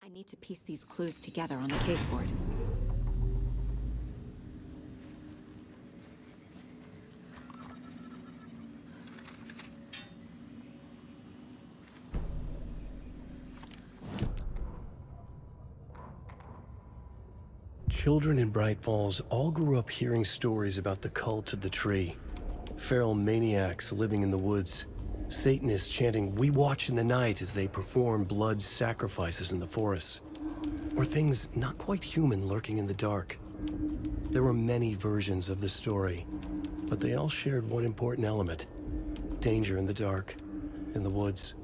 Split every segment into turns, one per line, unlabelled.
I need to piece these clues together on the caseboard.
Children in Bright Falls all grew up hearing stories about the cult of the tree. Feral maniacs living in the woods. Satanists chanting, "We watch in the night," as they perform blood sacrifices in the forests. Or things not quite human lurking in the dark. There were many versions of the story, but they all shared one important element: danger in the dark, in the woods.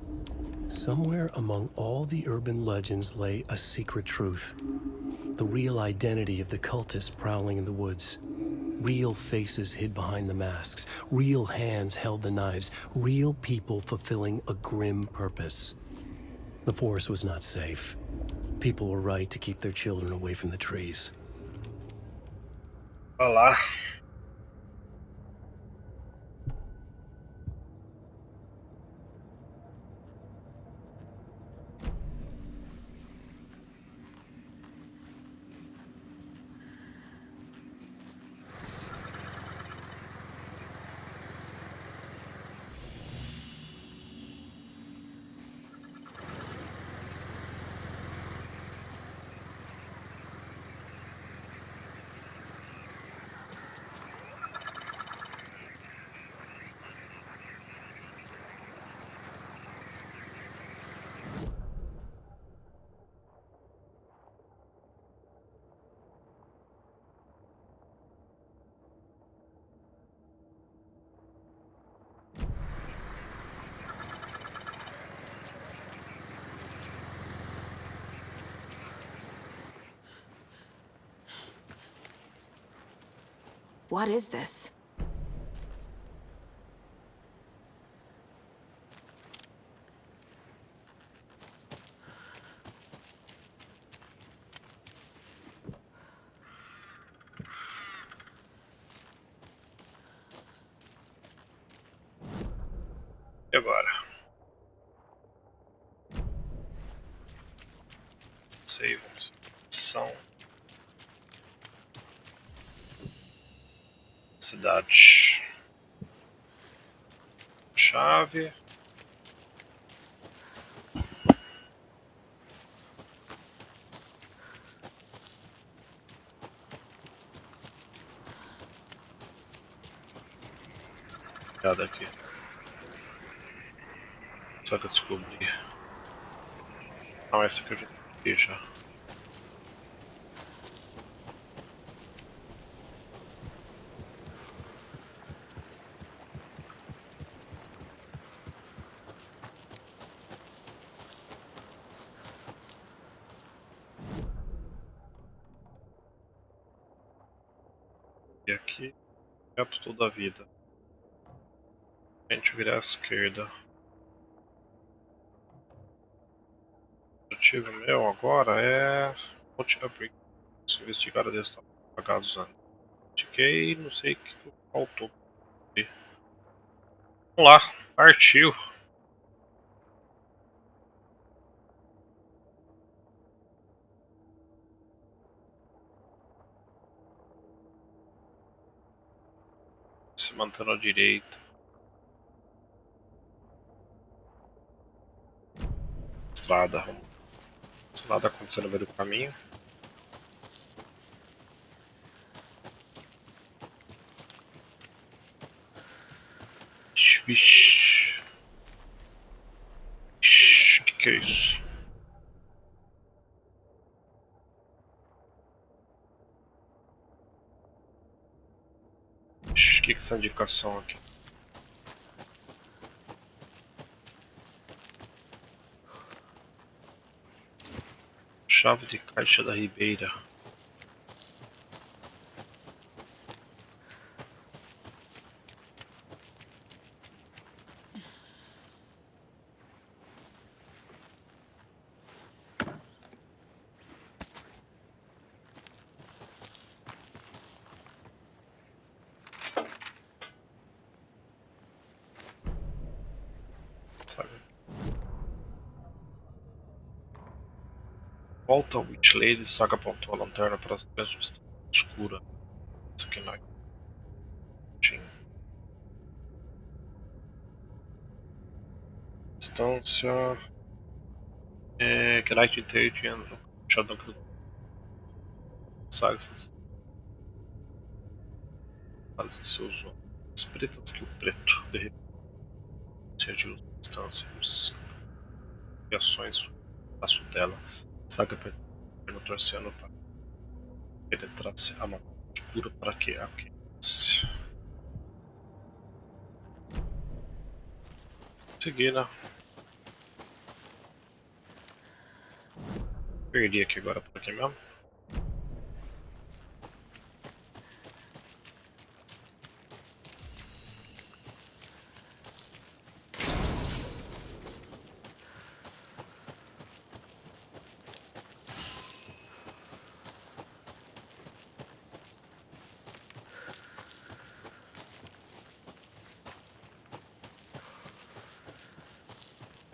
Somewhere among all the urban legends lay a secret truth. The real identity of the cultists prowling in the woods. Real faces hid behind the masks. Real hands held the knives. Real people fulfilling a grim purpose. The forest was not safe. People were right to keep their children away from the trees.
Olá.
What is this?
E agora? Save. São. Cidade. Chave. Nada aqui. Só que eu descobri. Não, essa aqui eu já descobri já. E aqui é toda a vida. A gente virar à esquerda. O objetivo meu agora é abrir. Investigar a destinação apagados antes. Fiquei, não sei o que faltou. Vamos lá, partiu. Se mantendo à direita. Estrada. Nada acontecendo no meio do caminho. Vixe. Que é isso? O que é essa indicação aqui? Chave de caixa da Ribeira. Sabe? Volta, Witch Lady. Saga apontou a lanterna para as três substâncias escuras. Isso aqui não é. Substância. Knight Intelligence. Shadow do Saga. Fazem seus olhos pretas que o preto. De repente, surgiu substâncias. Reações sobre o braço dela. Saga no torcendo para penetrasse a matéria escura para que aquecesse. Seguir, né? Perdi aqui agora por aqui mesmo.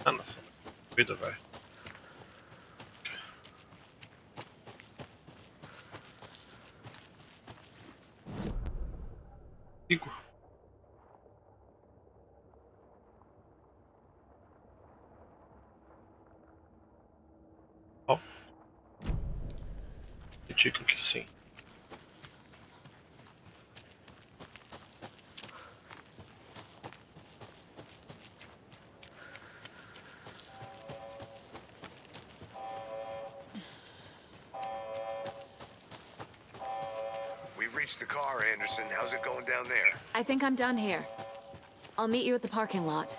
Ah, nossa, vida, velho. Sigo. Ó. Indica que sim.
We've reached the car, Anderson. How's it going down there?
I think I'm done here. I'll meet you at the parking lot.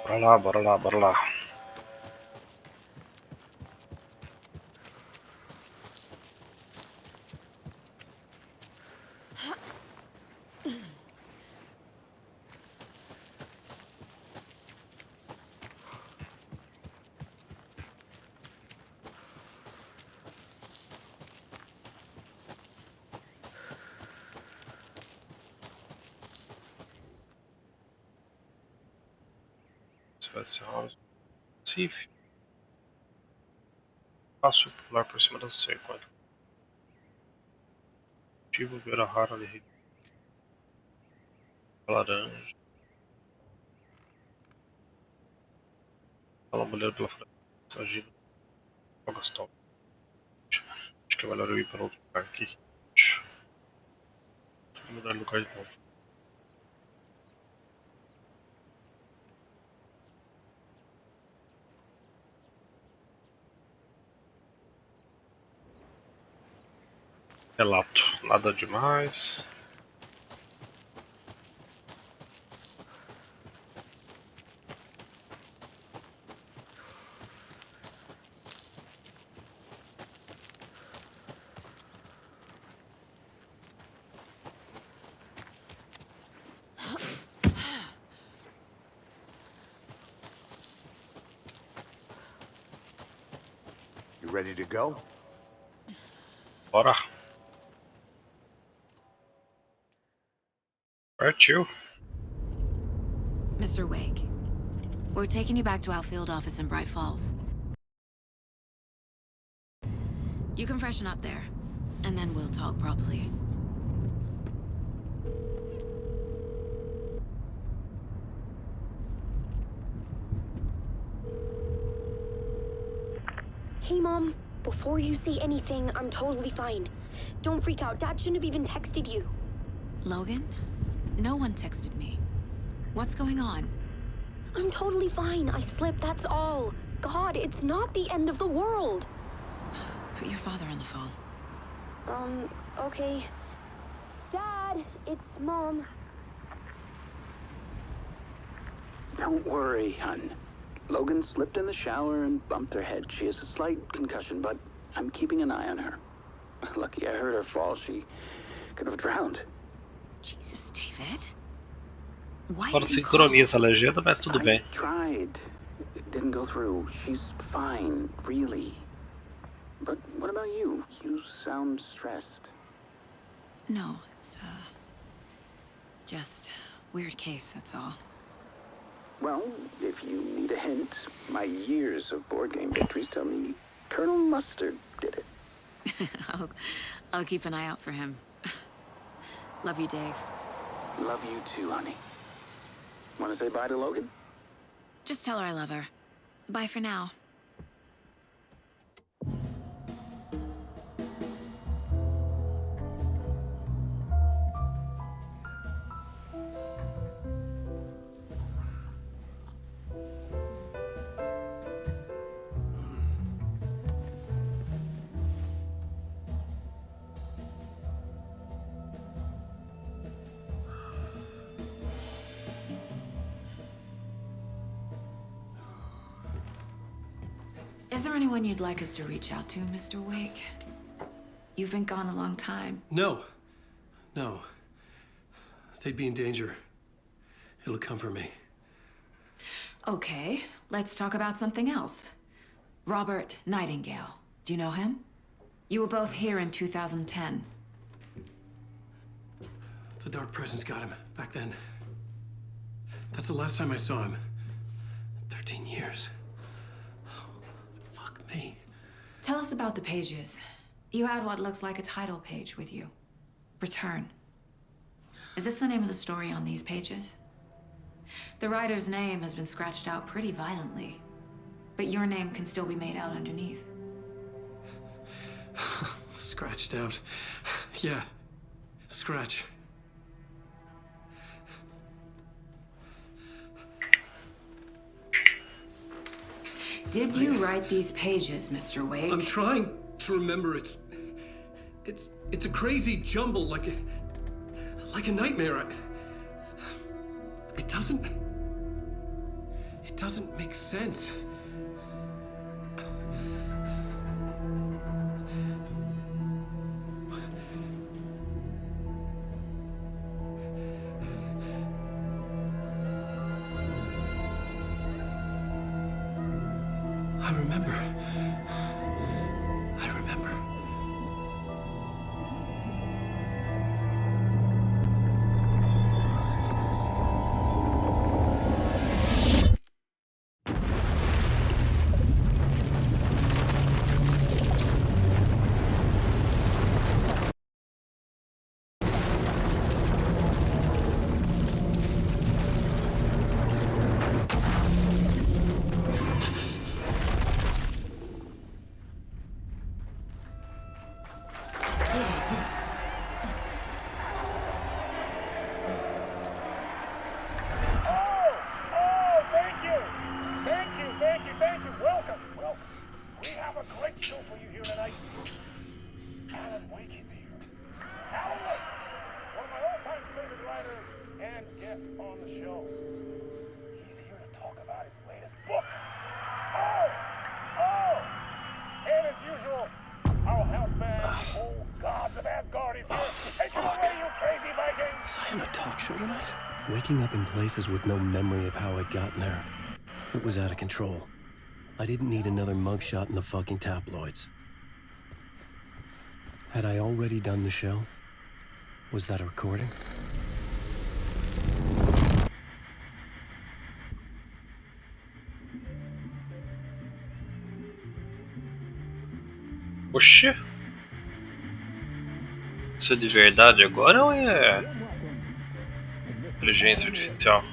Bora lá, bora lá, bora lá. Se vai ser algo possível. Fácil pular por cima da cerca. Ativo ver a rara ali. Laranja. Fala mulher pela frente. Agindo. Acho que é melhor eu ir para outro lugar aqui. Vou mudar de lugar de novo. Relato, nada demais.
You ready to go?
Bora. Partiu.
Mr. Wake, we're taking you back to our field office in Bright Falls. You can freshen up there, and then we'll talk properly.
Hey, Mom. Before you say anything, I'm totally fine. Don't freak out. Dad shouldn't have even texted you.
Logan? No one texted me. What's going on?
I'm totally fine. I slipped, that's all. God, it's not the end of the world.
Put your father on the phone.
Okay. Dad, it's Mom.
Don't worry, hun. Logan slipped in the shower and bumped her head. She has a slight concussion, but I'm keeping an eye on her. Lucky I heard her fall. She could have drowned.
Jesus, David. Why
Fora
didn't you call?
sincronia essa legenda, mas tudo
I
bem.
tried. It didn't go through. She's fine, really. But what about you? You sound stressed.
No, it's just weird case, that's all.
Well, if you need a hint, my years of board game victories tell me Colonel Mustard did it.
I'll keep an eye out for him. Love you, Dave.
Love you too, honey. Want to say bye to Logan?
Just tell her I love her. Bye for now. Is there anyone you'd like us to reach out to, Mr. Wake? You've been gone a long time.
No. No. They'd be in danger. It'll come for me.
Okay, let's talk about something else. Robert Nightingale. Do you know him? You were both here in 2010.
The Dark Presence got him back then. That's the last time I saw him. 13 years. Fuck me.
Tell us about the pages. You had what looks like a title page with you. Return. Is this the name of the story on these pages? The writer's name has been scratched out pretty violently, but your name can still be made out underneath.
Scratched out. Yeah. Scratch.
Did you write these pages, Mr. Wake?
I'm trying to remember. It's a crazy jumble, like a nightmare. It doesn't make sense. I remember. Waking up in places with no memory of how I'd gotten there. It was out of control. I didn't need another mugshot in the fucking tabloids. Had I already done the show? Was that a recording?
Oxê. Isso é de verdade agora ou é inteligência artificial?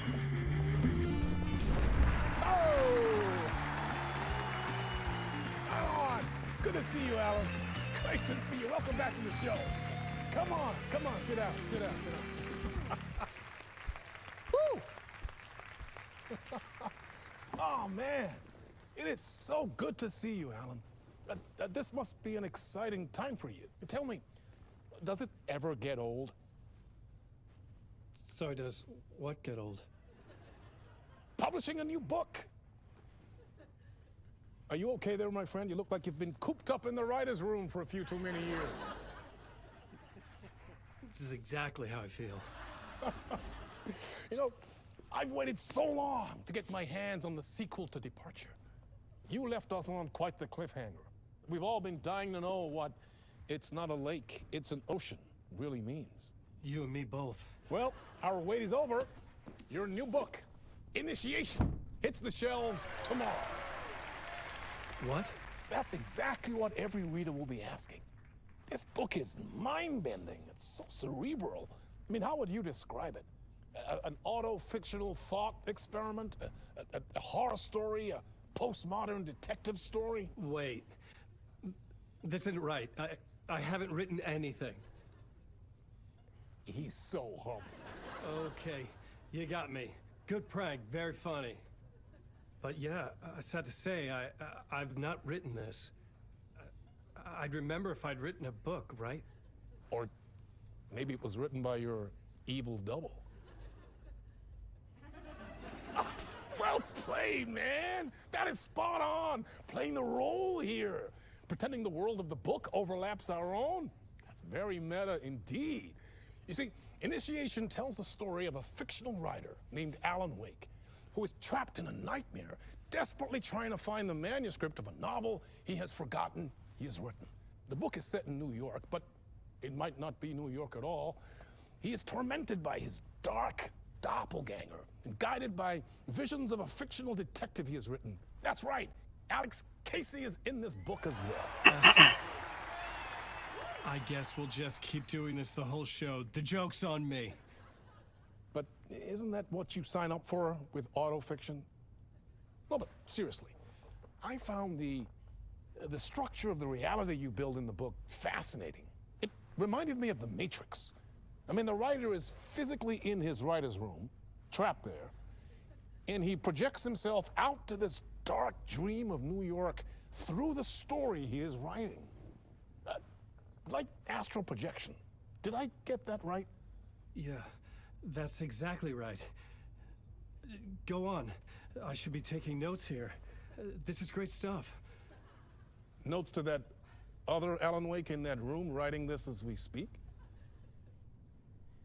Good to see you, Alan. Great to see you. Welcome back to the show. Come on, sit down. Woo! Oh, man. It is so good to see you, Alan. This must be an exciting time for you. Tell me, does it ever get old?
Sorry, does what get old?
publishing a new book. Are you okay there, my friend? You look like you've been cooped up in the writer's room for a few too many years.
This is exactly how I feel.
You know, I've waited so long to get my hands on the sequel to Departure. You left us on quite the cliffhanger. We've all been dying to know what "it's not a lake, it's an ocean" really means.
You and me both.
Well, our wait is over. Your new book, Initiation, hits the shelves tomorrow.
What?
That's exactly what every reader will be asking. This book is mind-bending. It's so cerebral. I mean, how would you describe it? An auto-fictional thought experiment? A horror story? A postmodern detective story?
Wait. This isn't right. I haven't written anything.
He's so humble.
Okay, you got me. Good prank, very funny. But yeah, sad to say, I've not written this. I'd remember if I'd written a book, right?
Or maybe it was written by your evil double. Well played, man! That is spot on! Playing the role here. Pretending the world of the book overlaps our own. That's very meta indeed. You see, Initiation tells the story of a fictional writer named Alan Wake, who is trapped in a nightmare, desperately trying to find the manuscript of a novel he has forgotten he has written. The book is set in New York, but it might not be New York at all. He is tormented by his dark doppelganger and guided by visions of a fictional detective he has written. That's right, Alex Casey is in this book as well.
I guess we'll just keep doing this the whole show. The joke's on me.
But isn't that what you sign up for with autofiction? No, but seriously, I found the structure of the reality you build in the book fascinating. It reminded me of The Matrix. I mean, the writer is physically in his writer's room, trapped there, and he projects himself out to this dark dream of New York through the story he is writing. Like astral projection. Did I get that right?
Yeah, that's exactly right. Go on. I should be taking notes here. This is great stuff.
Notes to that other Alan Wake in that room writing this as we speak?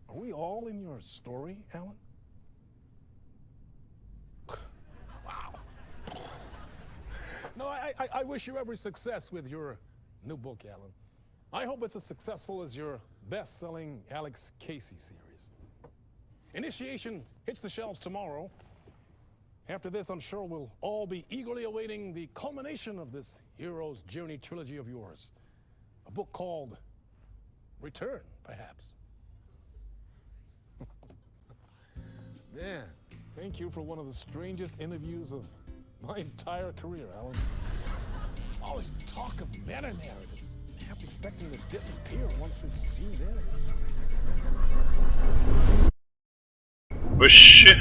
Are we all in your story, Alan? Wow. No, I wish you every success with your new book, Alan. I hope it's as successful as your best-selling Alex Casey series. Initiation hits the shelves tomorrow. After this, I'm sure we'll all be eagerly awaiting the culmination of this hero's journey trilogy of yours. A book called Return, perhaps. Man, thank you for one of the strangest interviews of my entire career, Alan. All this talk of meta-narratives. Half expecting to disappear once this scene ends.
Oxi.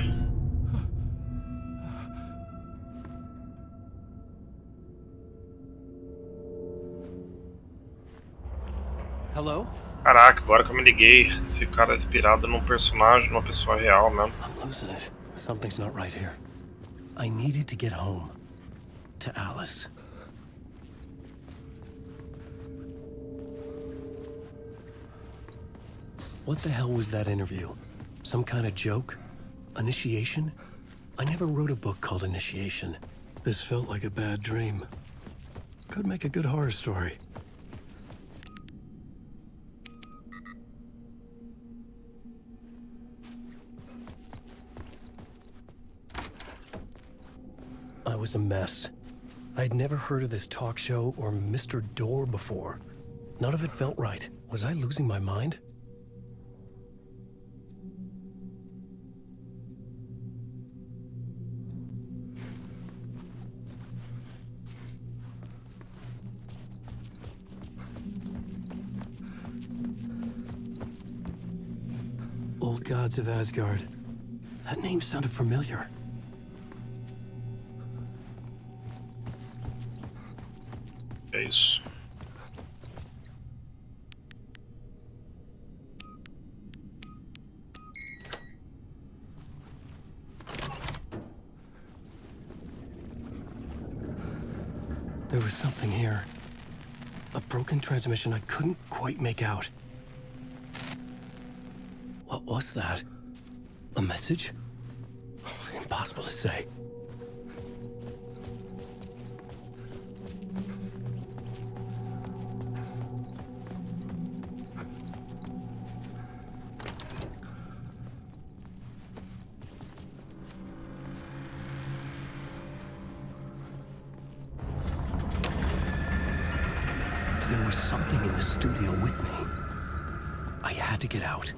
Hello?
Caraca, agora que eu me liguei, esse cara é inspirado num personagem, numa pessoa real mesmo.
I'm losing it. Something's not right here. I needed to get home. To Alice. What the hell was that interview? Some kind of joke? Initiation? I never wrote a book called Initiation. This felt like a bad dream. Could make a good horror story. I was a mess. I'd never heard of this talk show or Mr. Door before. None of it felt right. Was I losing my mind? Old Gods of Asgard. That name sounded familiar.
É isso.
There was something here. A broken transmission I couldn't quite make out. What was that? A message? Impossible to say. There was something in the studio with me. I had to get out.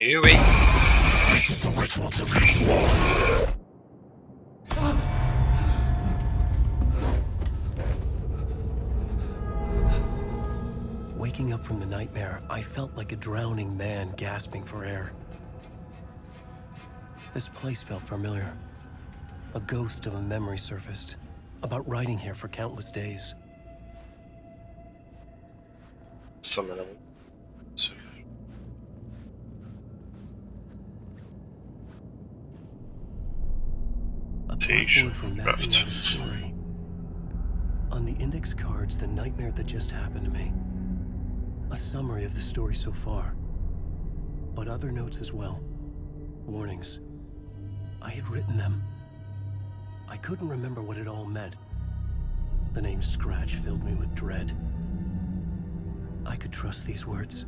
Here we
This is the ritual to reach.
Waking up from the nightmare, I felt like a drowning man gasping for air. This place felt familiar. A ghost of a memory surfaced, about riding here for countless days.
Summon.
A blackboard for mapping out a story. On the index cards, the nightmare that just happened to me. A summary of the story so far. But other notes as well. Warnings. I had written them. I couldn't remember what it all meant. The name Scratch filled me with dread. I could trust these words.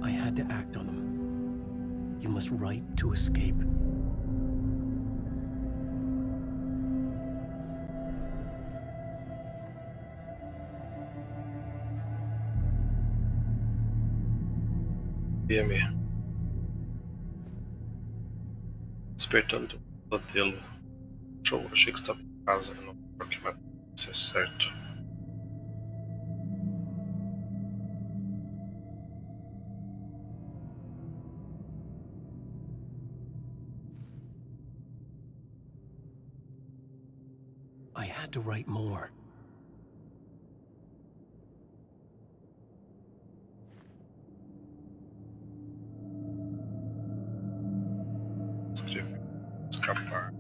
I had to act on them. You must write to escape.
Me despertando do pesadelo. Jogo, achei que estava em casa, não porque mais se é certo.
I had to write more.
Escrever, escapar.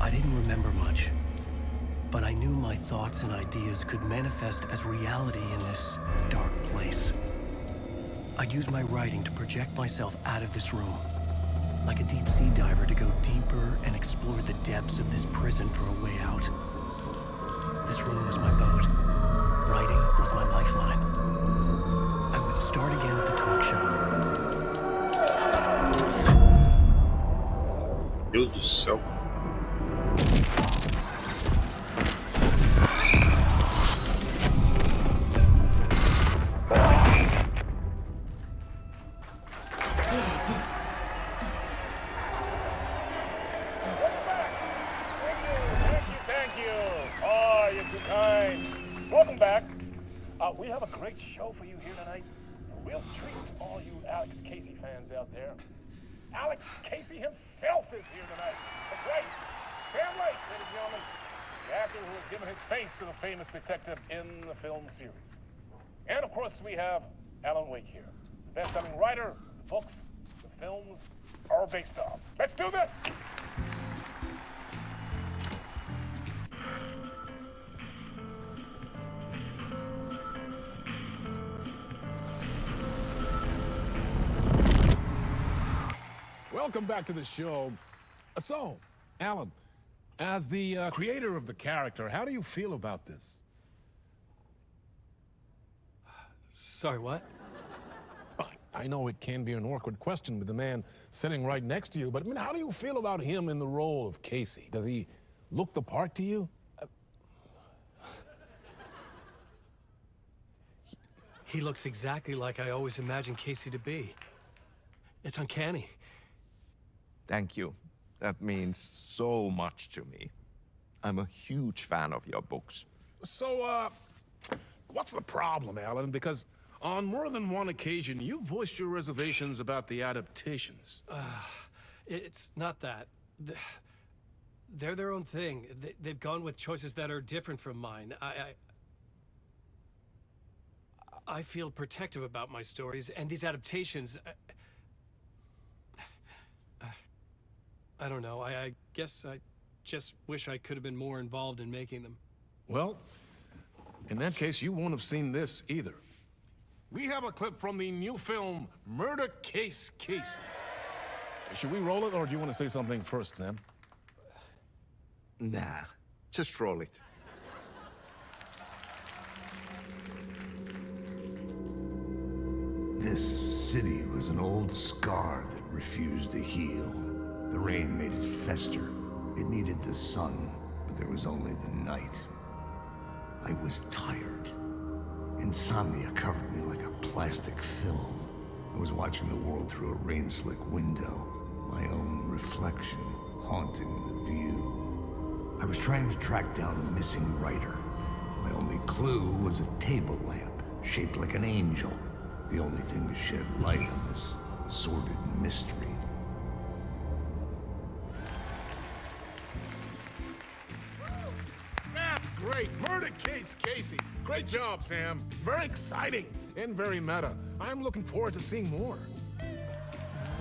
I didn't remember much, but I knew my thoughts and ideas could manifest as reality in this dark place. I'd use my writing to project myself out of this room, like a deep sea diver to go deeper and explore the depths of this prison for a way out. This room was my boat. Writing was my lifeline. I would start again at the talk show.
Deus do céu.
Welcome back. We have a great show for you here tonight. A real treat to all you Alex Casey fans out there. Alex Casey himself is here tonight. That's right. Sam Lake, ladies and gentlemen, the actor who has given his face to the famous detective in the film series. And of course, we have Alan Wake here, the best-selling writer, the books, the films are based off. Let's do this! Welcome back to the show. So, Alan, as the creator of the character, how do you feel about this?
Sorry, what?
Fine. I know it can be an awkward question with the man sitting right next to you, but I mean, how do you feel about him in the role of Casey? Does he look the part to you?
He looks exactly like I always imagined Casey to be. It's uncanny.
Thank you. That means so much to me. I'm a huge fan of your books.
So, what's the problem, Alan? Because on more than one occasion, you voiced your reservations about the adaptations.
It's not that. They're their own thing. They've gone with choices that are different from mine. I feel protective about my stories, and these adaptations... I don't know. I guess I just wish I could have been more involved in making them.
Well, in that case, you won't have seen this either. We have a clip from the new film, Murder Case Casey. Should we roll it, or do you want to say something first, Sam?
Nah, just roll it.
This city was an old scar that refused to heal. The rain made it fester. It needed the sun, but there was only the night. I was tired. Insomnia covered me like a plastic film. I was watching the world through a rain-slick window, my own reflection haunting the view. I was trying to track down a missing writer. My only clue was a table lamp, shaped like an angel. The only thing to shed light on this sordid mystery.
That's great! Murder Case Casey! Great job, Sam. Very exciting and very meta. I'm looking forward to seeing more.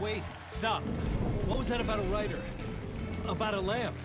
Wait, stop. What was that about a writer? About a lamp?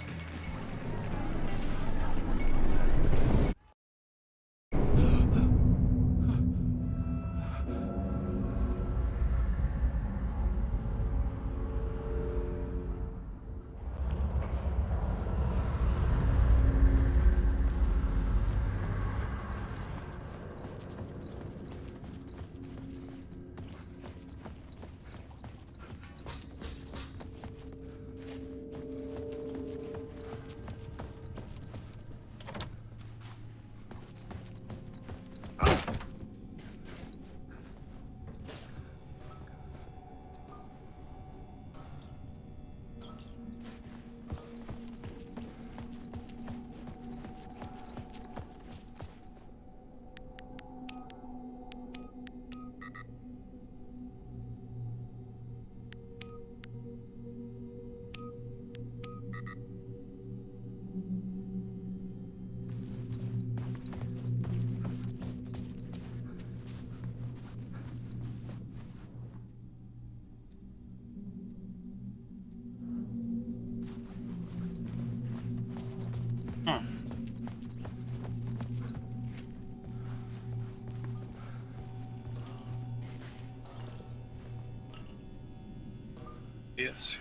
Esse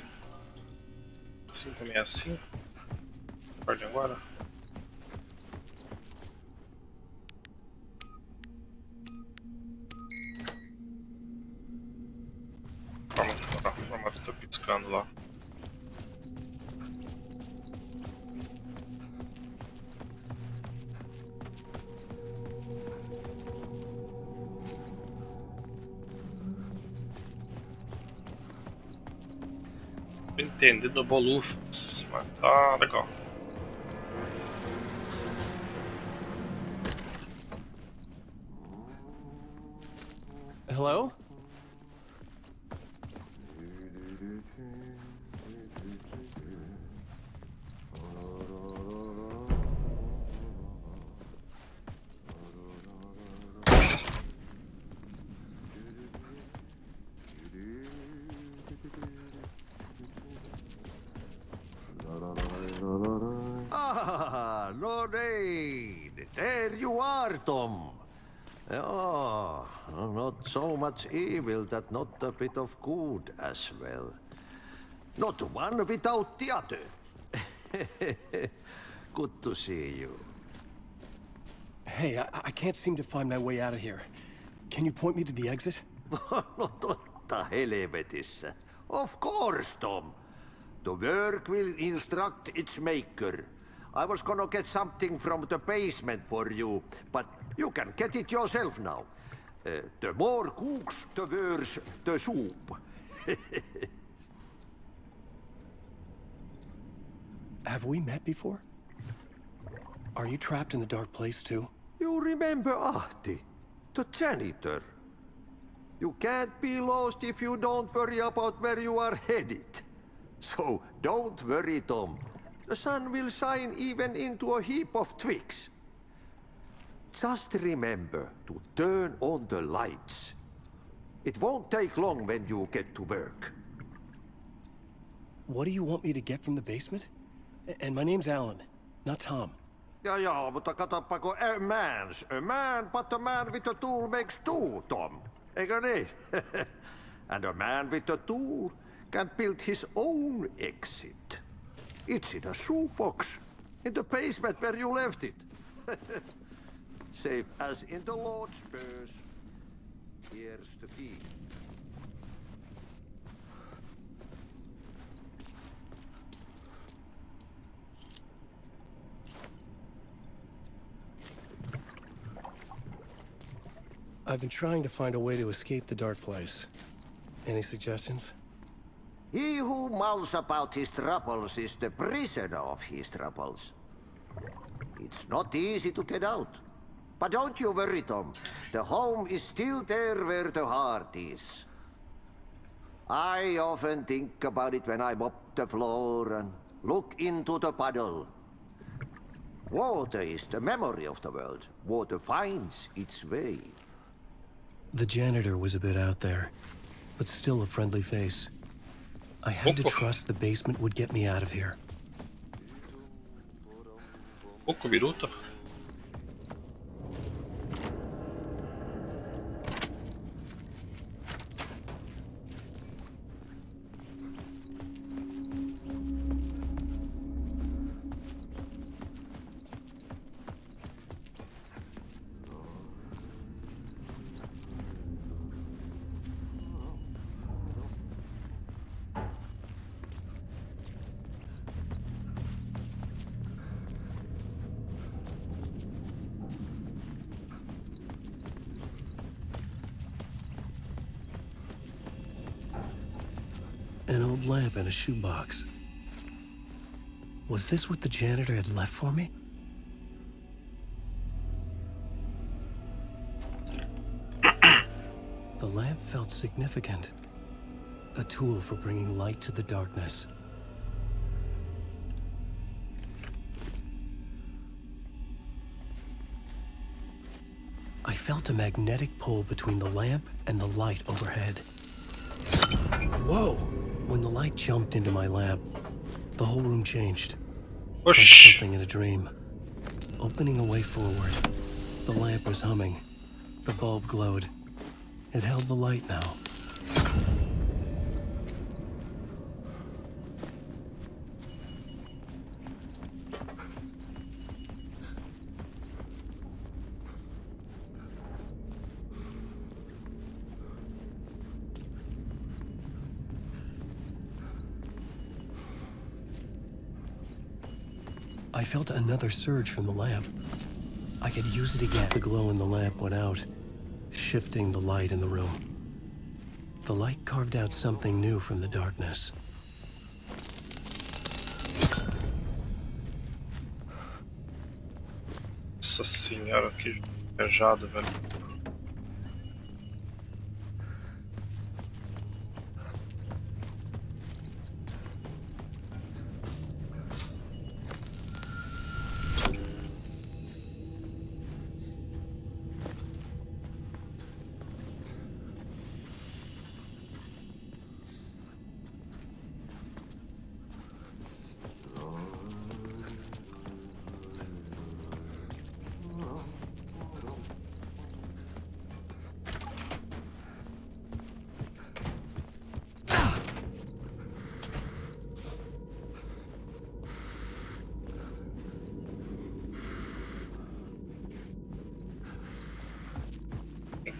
565. Pode agora? O formato tá piscando lá. Entendido bolufas, mas tá legal.
Hello?
Ah, Lorraine! There you are, Tom! Oh, not so much evil that not a bit of good as well. Not one without the other. Good to see you.
Hey, I can't seem to find my way out of here. Can you point me to the exit?
No totta helvetissä. Of course, Tom. The work will instruct its maker. I was gonna get something from the basement for you, but you can get it yourself now. The more cooks, the worse the soup.
Have we met before? Are you trapped in the dark place too?
You remember Ahti, the janitor? You can't be lost if you don't worry about where you are headed. So don't worry, Tom. The sun will shine even into a heap of twigs. Just remember to turn on the lights. It won't take long when you get to work.
What do you want me to get from the basement? And my name's Alan, not Tom.
Ja, mutta katoppa a man, but a man with a tool makes two, Tom. Eikö niin? And a man with a tool can build his own exit. It's in a shoebox, in the basement where you left it. Safe as in the Lord's purse. Here's the key.
I've been trying to find a way to escape the dark place. Any suggestions?
He who mouths about his troubles is the prisoner of his troubles. It's not easy to get out. But don't you worry, Tom. The home is still there where the heart is. I often think about it when I mop the floor and look into the puddle. Water is the memory of the world. Water finds its way.
The janitor was a bit out there, but still a friendly face. I had to trust the basement would get me out of here.
Poco minuto.
An old lamp in a shoebox. Was this what the janitor had left for me? The lamp felt significant. A tool for bringing light to the darkness. I felt a magnetic pull between the lamp and the light overhead. Whoa! When the light jumped into my lamp, the whole room changed. Like something in a dream. Opening a way forward, the lamp was humming. The bulb glowed. It held the light now. I felt another surge from the lamp. I could use it again. The glow in the lamp went out, shifting the light in the room. The light carved out something new from the darkness.
Nossa senhora, que viajada, velho.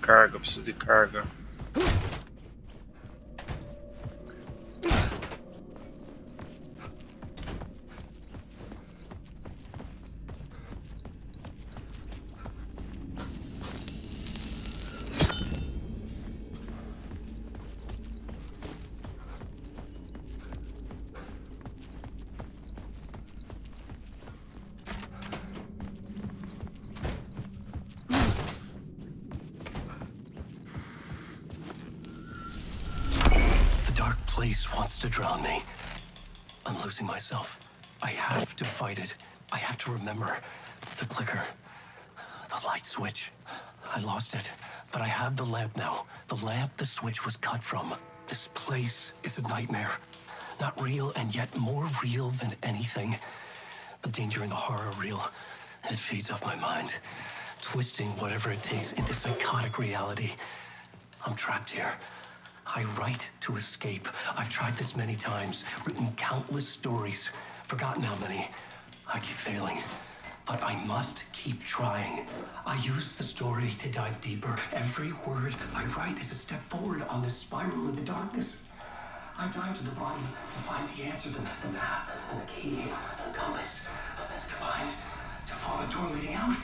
Carga, preciso de carga.
place wants to drown me. I'm losing myself. I have to fight it. I have to remember the clicker, the light switch. I lost it, but I have the lamp now. The lamp the switch was cut from. This place is a nightmare. Not real, and yet more real than anything. The danger and the horror real. It feeds off my mind, twisting whatever it takes into psychotic reality. I'm trapped here. I write to escape. I've tried this many times, written countless stories, forgotten how many. I keep failing, but I must keep trying. I use the story to dive deeper. Every word I write is a step forward on this spiral into darkness. I dive to the bottom to find the answer, the map, and the key, and the compass. It's combined to form a door leading out.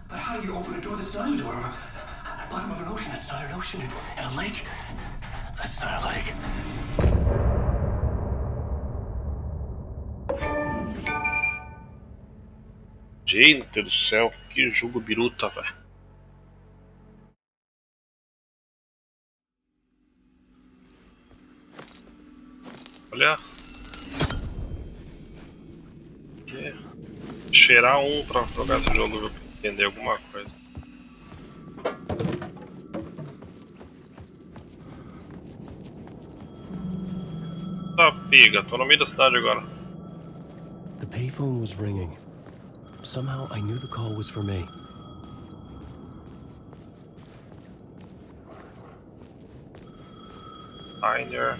But how do you open a door that's not a door? At the bottom of an ocean that's not an ocean, and a lake that's not a lake.
Gente do céu, que jogo biruta, velho. Olha. Que cheirar um pra jogar esse jogo, pra entender alguma coisa. Tá, pega, tô no meio da cidade agora.
The payphone was ringing. Somehow I knew the call was for me.
Diner.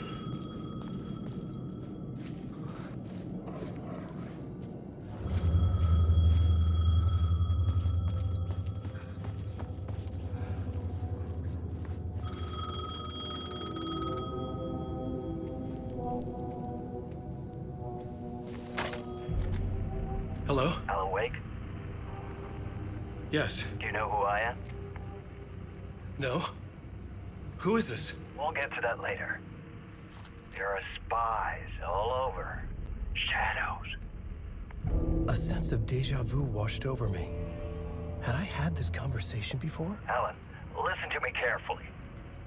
Hello?
Alan Wake?
Yes.
Do you know who I am?
No? Who is this?
We'll get to that later. There are spies all over. Shadows.
A sense of deja vu washed over me. Had I had this conversation before?
Alan, listen to me carefully.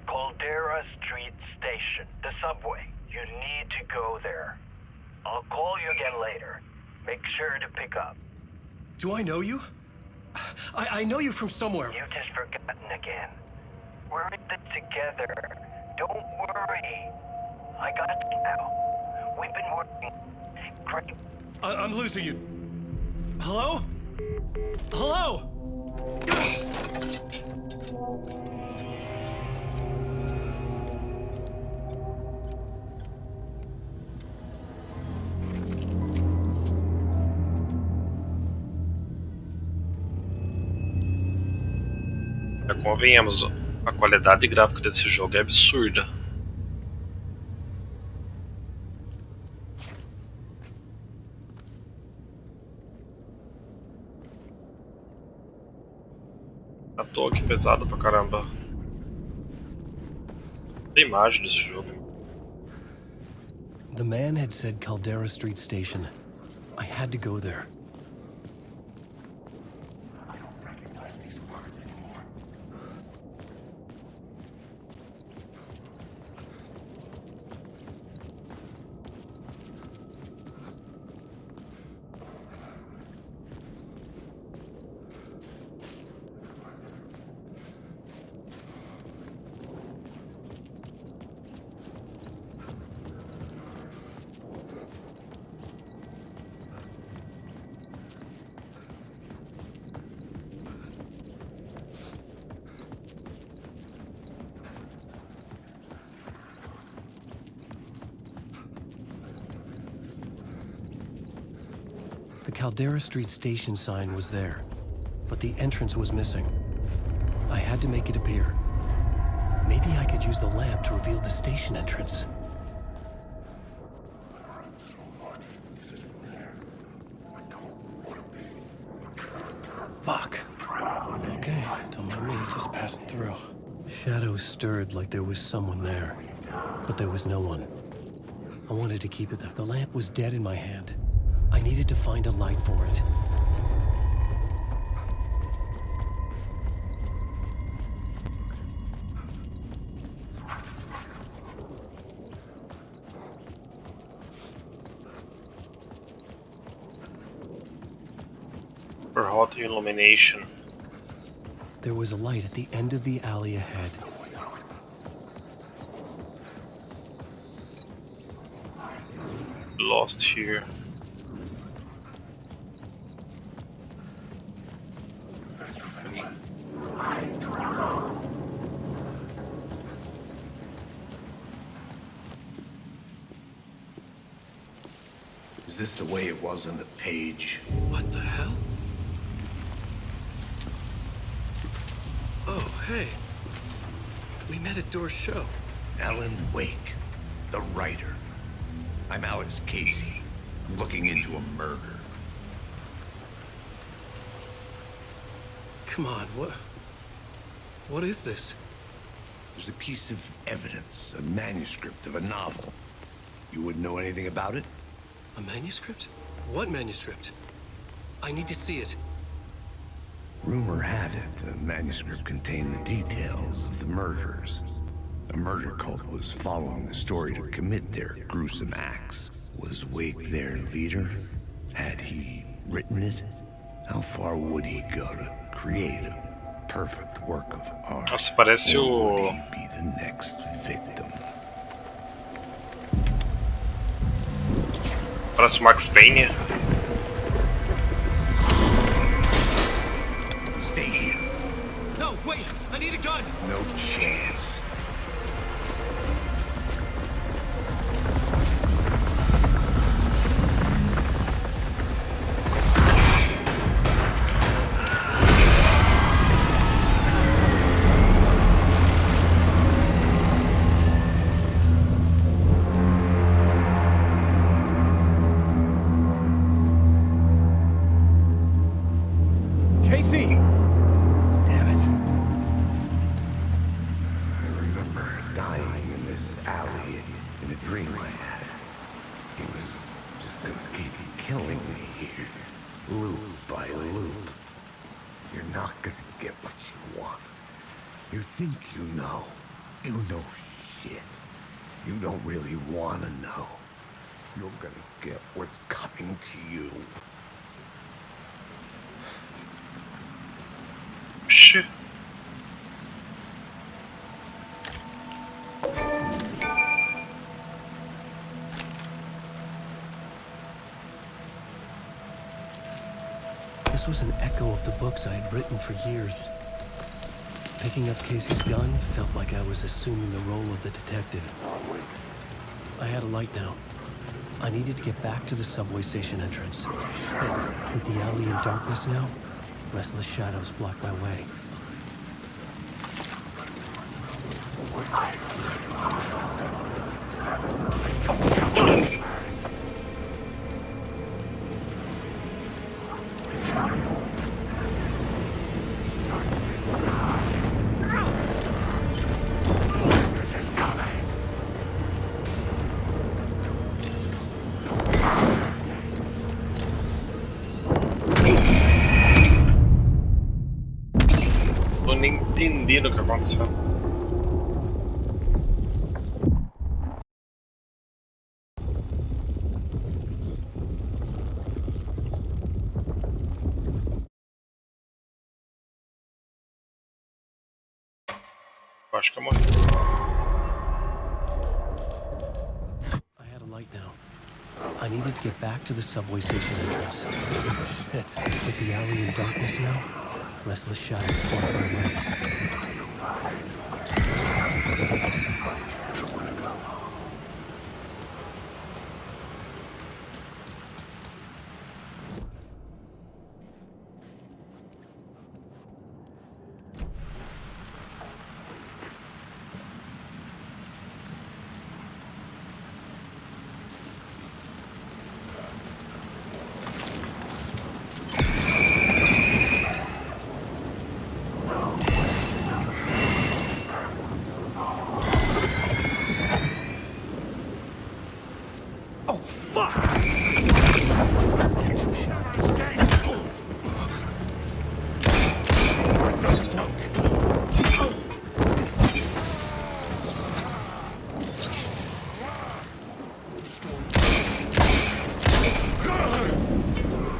Caldera Street Station, the subway. You need to go there. I'll call you again later. Make sure to pick up.
Do I know you? I know you from somewhere.
You've just forgotten again. We're in this together. Don't worry. I got you now. We've been working. Great.
I'm losing you. Hello? Hello?
Convenhamos, a qualidade gráfica desse jogo é absurda. A toa que pesado pra caramba. A imagem desse jogo.
The man had said Caldera Street Station. I had to go there.
I don't recognize these words anymore.
The Caldera Street Station sign was there, but the entrance was missing. I had to make it appear. Maybe I could use the lamp to reveal the station entrance. Fuck. Okay, don't mind me, just passing through. Shadows stirred like there was someone there, but there was no one. I wanted to keep it there. The lamp was dead in my hand. I needed to find a light for it.
auto illumination.
There was a light at the end of the alley ahead.
Lost here.
Is this the way it was on the page?
What the hell? Oh, hey. We met at Door's show.
Alan Wake, the writer. I'm Alex Casey. I'm looking into a murder.
Come on, what is this?
There's a piece of evidence, a manuscript of a novel. You wouldn't know anything about it?
A manuscript? What manuscript? I need to see it.
Rumor had it the manuscript contained the details of the murders. A murder cult was following the story to commit their gruesome acts. Was Wake their leader? Had he written it? How far would he go to create a perfect work of art?
Nossa, parece
Or would
o...
he be the next victim?
Parece o Max Payne.
Stay here.
No, wait! I need a gun!
No chance.
Casey!
Damn it. I remember dying in this alley in a dream I had. He was just gonna keep killing me here, loop by loop. You're not gonna get what you want. You think you know. You know shit. You don't really wanna know. You're gonna get what's coming to you.
Shit.
This was an echo of the books I had written for years. Picking up Casey's gun felt like I was assuming the role of the detective. I had a light now. I needed to get back to the subway station entrance. But with the alley in darkness now, restless shadows blocked my way.
Tô nem entendendo o que tá acontecendo. Eu acho que eu morri.
I had a light now. I needed to get back to the subway station entrance. Shit. With the alley in darkness now, restless shadows blocked my way.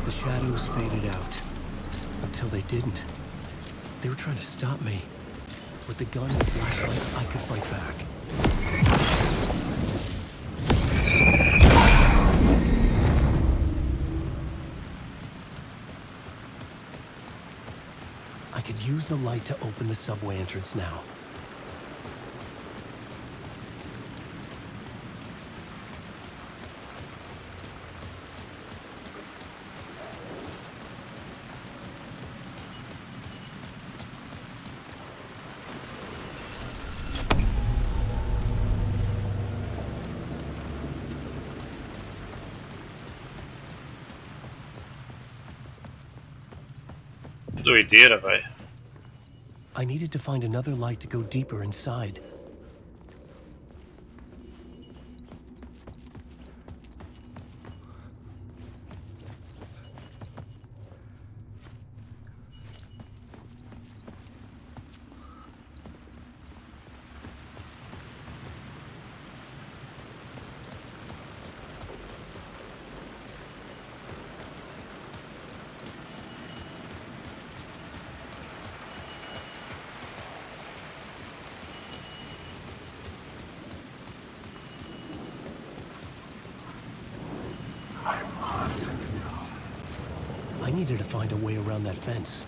The shadows faded out. With the gun and flashlight, I could fight back. I could use the light to open the subway entrance now.
Doideira, velho.
I needed to find another light to go deeper inside. I needed to find a way around that fence.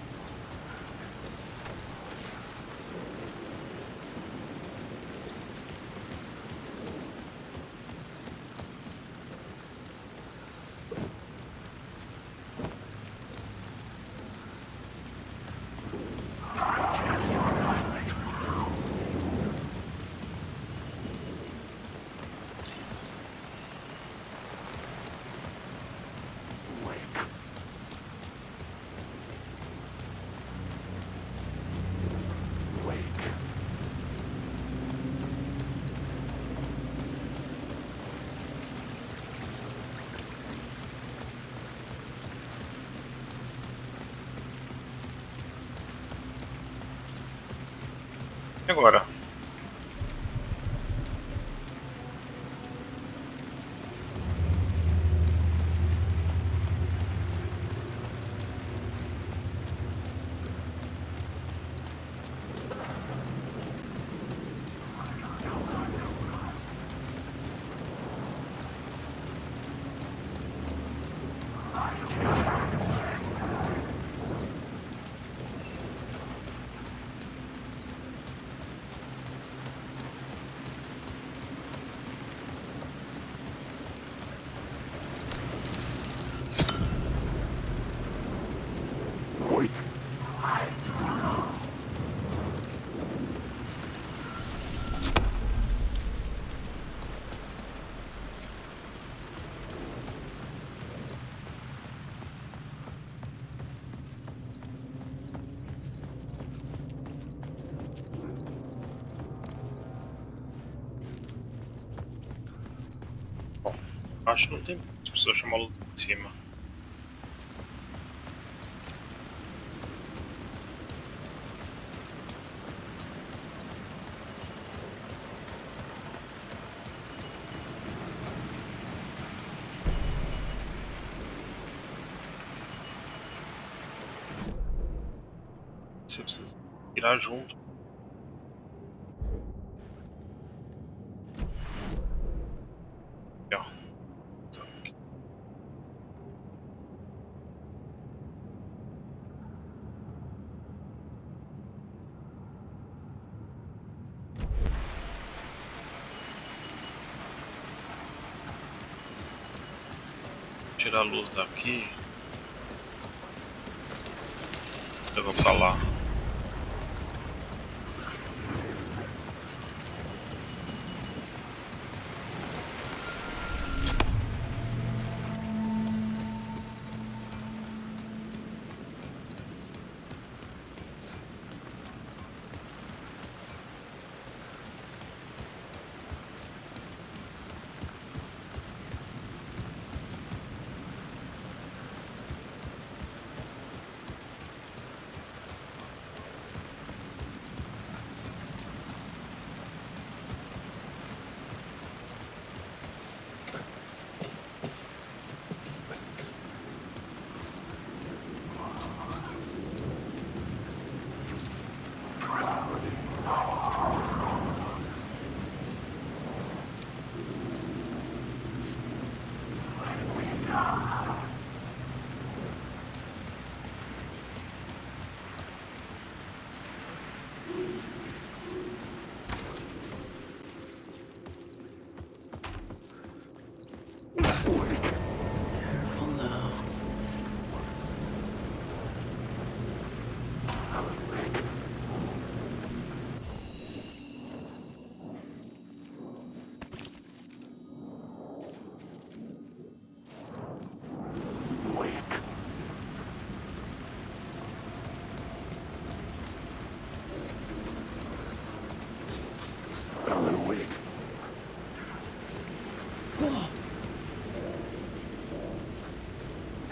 E agora? Bom, acho que não tem muito, precisa chamar o de cima. Você precisa virar junto. Aqui, ó. Tirar a luz daqui. Eu vou pra lá.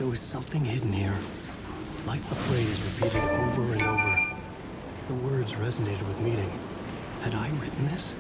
was something hidden here. Like the phrase repeated over and over. The words resonated with meaning. Had I written this?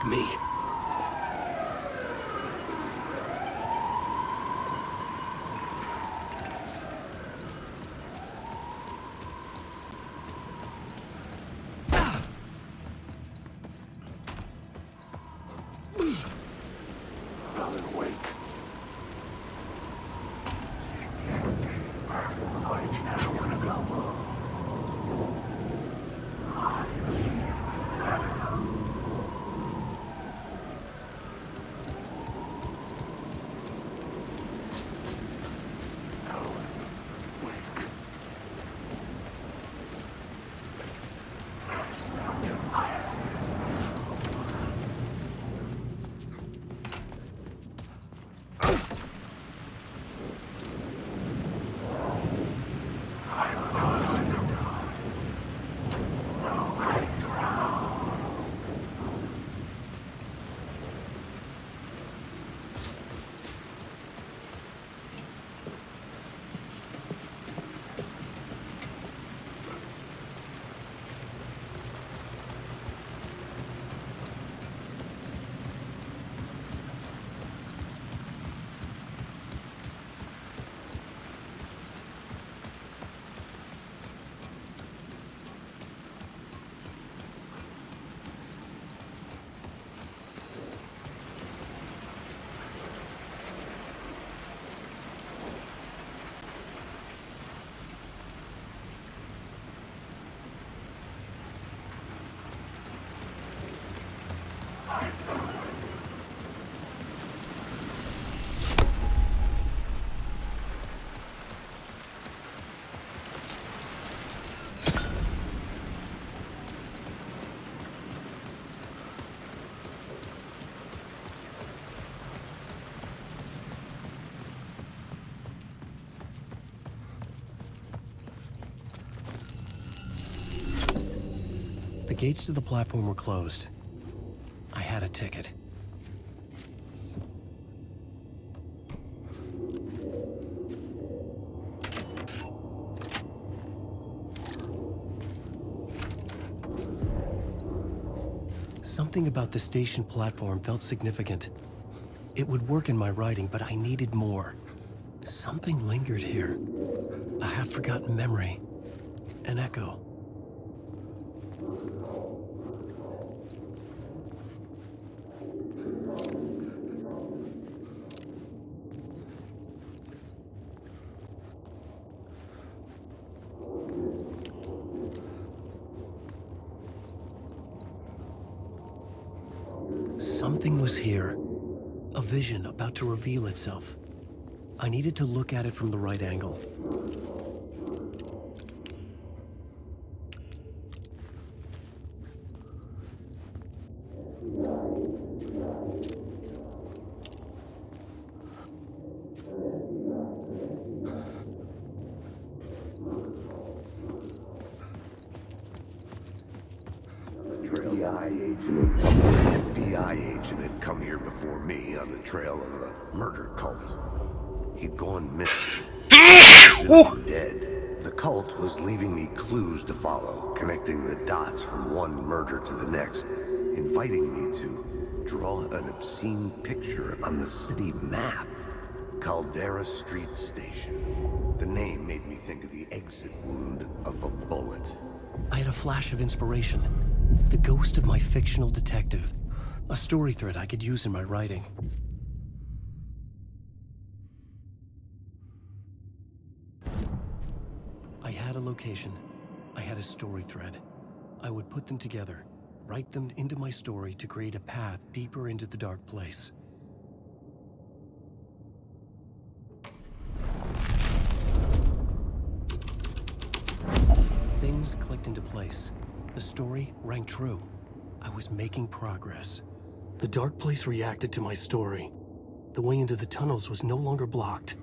Me. The gates to the platform were closed. I had a ticket. Something about the station platform felt significant. It would work in my writing, but I needed more. Something lingered here. A half-forgotten memory. An echo. Something was here. A vision about to reveal itself. I needed to look at it from the right angle.
FBI agent had come here before me on the trail of a murder cult. He'd gone missing. Presumed dead. The cult was leaving me clues to follow, connecting the dots from one murder to the next, inviting me to draw an obscene picture on the city map. Caldera Street Station. The name made me think of the exit wound of a bullet.
I had a flash of inspiration. The ghost of my fictional detective. A story thread I could use in my writing. I had a location. I had a story thread. I would put them together, write them into my story to create a path deeper into the dark place. Things clicked into place. The story rang true. I was making progress. The dark place reacted to my story. The way into the tunnels was no longer blocked.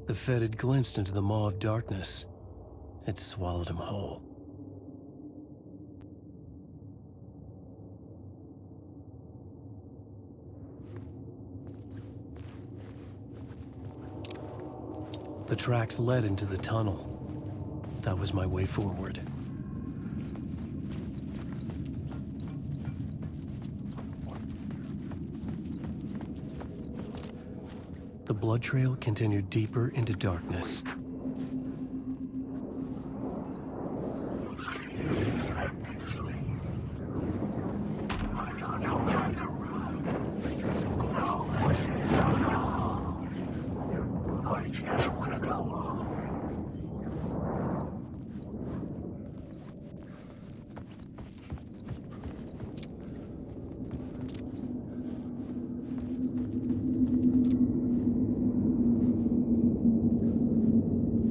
The Fed had glimpsed into the maw of darkness. It swallowed him whole. The tracks led into the tunnel. That was my way forward. The blood trail continued deeper into darkness.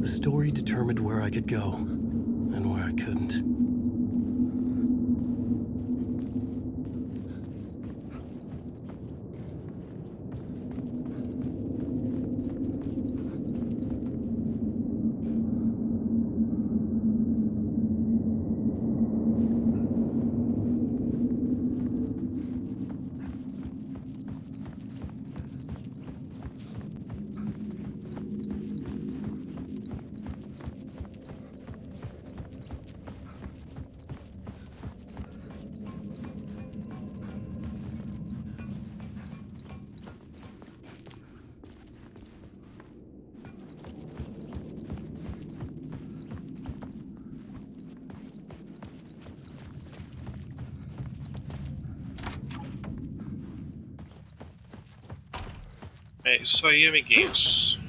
The story determined where I could go and where I couldn't.
É isso aí, amiguinhos.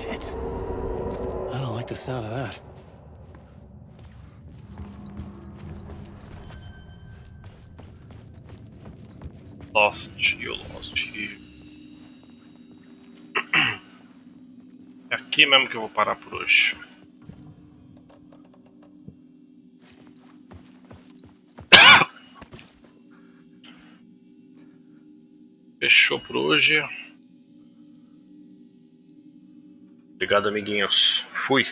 Shit. I don't like the sound of that.
Lost you, lost you. É aqui mesmo que eu vou parar por hoje. Fechou por hoje. Obrigado, amiguinhos. Fui.